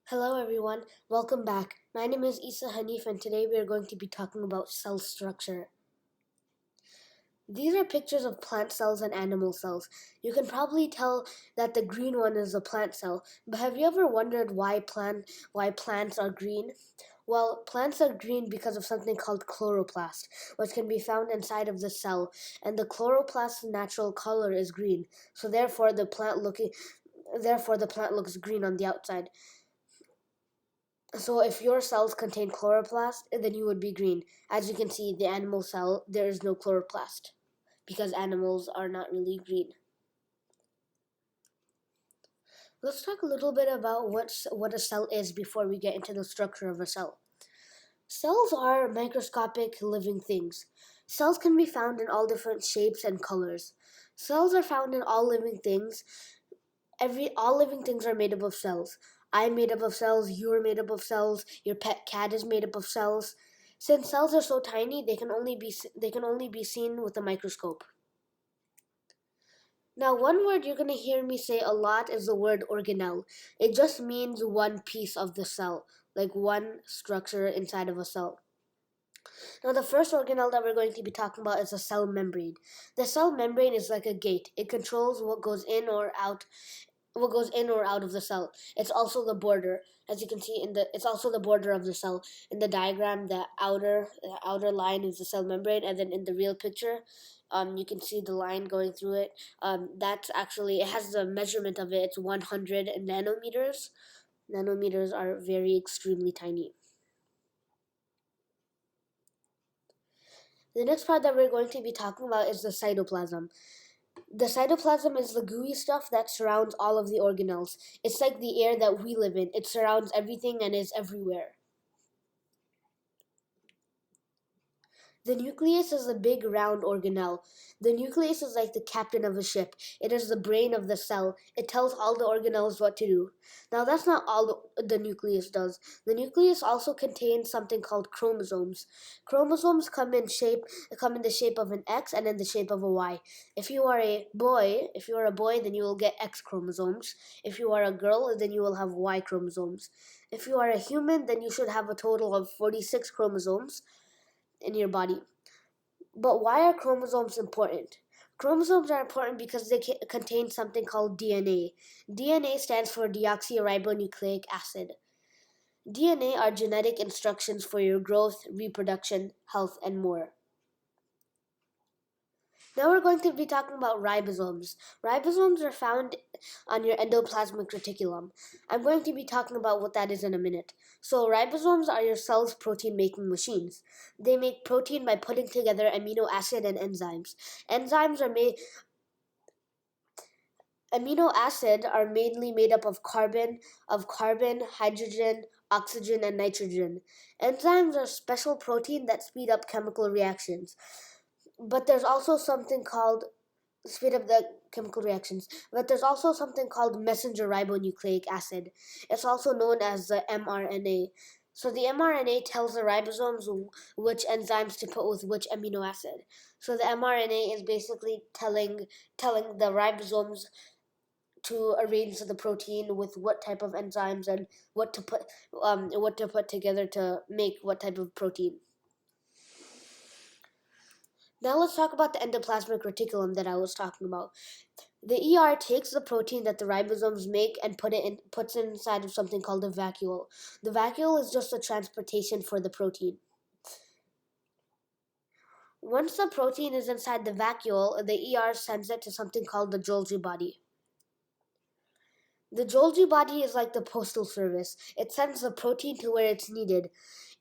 Hello everyone, welcome back. My name is Isa Hanif and today we are going to be talking about cell structure. These are pictures of plant cells and animal cells. You can probably tell that the green one is a plant cell, but have you ever wondered why plants are green? Well, plants are green because of something called chloroplast, which can be found inside of the cell, and the chloroplast's natural color is green. So therefore the plant looks green on the outside. So if your cells contain chloroplast, then you would be green. As you can see, the animal cell, there is no chloroplast because animals are not really green. Let's talk a little bit about what a cell is before we get into the structure of a cell. Cells are microscopic living things. Cells can be found in all different shapes and colors. Cells are found in all living things. All living things are made up of cells. I'm made up of cells, you're made up of cells, your pet cat is made up of cells. Since cells are so tiny, they can only be seen with a microscope. Now, one word you're going to hear me say a lot is the word organelle. It just means one piece of the cell, like one structure inside of a cell. Now, the first organelle that we're going to be talking about is the cell membrane. The cell membrane is like a gate. It controls what goes in or out of the cell. It's also the border, as you can see it's also the border of the cell. In the diagram, the outer line is the cell membrane, and then in the real picture, you can see the line going through it. That's actually, it has the measurement of it. It's 100 nanometers. Nanometers are very extremely tiny. The next part that we're going to be talking about is the cytoplasm. The cytoplasm is the gooey stuff that surrounds all of the organelles. It's like the air that we live in. It surrounds everything and is everywhere. The nucleus is a big round organelle. The nucleus is like the captain of a ship. It is the brain of the cell. It tells all the organelles what to do. Now that's not all the nucleus does. The nucleus also contains something called chromosomes. Chromosomes come in the shape of an X and in the shape of a Y. If you are a boy, then you will get X chromosomes. If you are a girl, then you will have Y chromosomes. If you are a human, then you should have a total of 46 chromosomes in your body. But why are chromosomes important? Chromosomes are important because they contain something called DNA. DNA stands for deoxyribonucleic acid. DNA are genetic instructions for your growth, reproduction, health, and more. Now we're going to be talking about ribosomes. Ribosomes are found on your endoplasmic reticulum. I'm going to be talking about what that is in a minute. So ribosomes are your cell's protein-making machines. They make protein by putting together amino acid and enzymes. Amino acid are mainly made up of carbon, hydrogen, oxygen, and nitrogen. Enzymes are special protein that speed up chemical reactions. But there's also something called speed up the chemical reactions. But there's also something called messenger ribonucleic acid. It's also known as the mRNA. So the mRNA tells the ribosomes which enzymes to put with which amino acid. So the mRNA is basically telling the ribosomes to arrange the protein with what type of enzymes and what to put together to make what type of protein. Now let's talk about the endoplasmic reticulum that I was talking about. The ER takes the protein that the ribosomes make and puts it inside of something called a vacuole. The vacuole is just a transportation for the protein. Once the protein is inside the vacuole, the ER sends it to something called the Golgi body. The Golgi body is like the postal service. It sends the protein to where it's needed.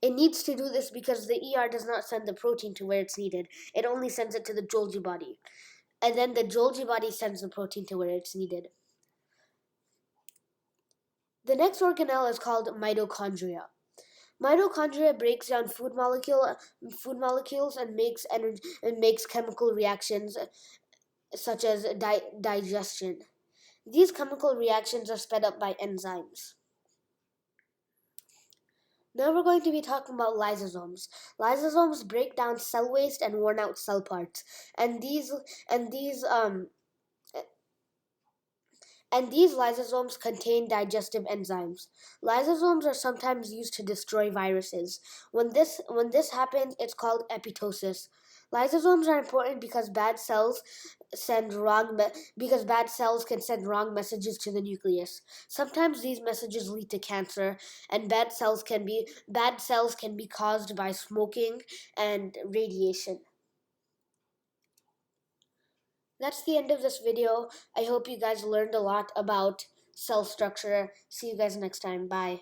It needs to do this because the ER does not send the protein to where it's needed. It only sends it to the Golgi body. And then the Golgi body sends the protein to where it's needed. The next organelle is called mitochondria. Mitochondria breaks down food molecules and makes chemical reactions such as digestion. These chemical reactions are sped up by enzymes. Now we're going to be talking about lysosomes. Lysosomes break down cell waste and worn out cell parts, and these And these lysosomes contain digestive enzymes. Lysosomes are sometimes used to destroy viruses. When this happens, it's called apoptosis. Lysosomes are important because bad cells can send wrong messages to the nucleus. Sometimes these messages lead to cancer, and bad cells can be caused by smoking and radiation. That's the end of this video. I hope you guys learned a lot about cell structure. See you guys next time. Bye.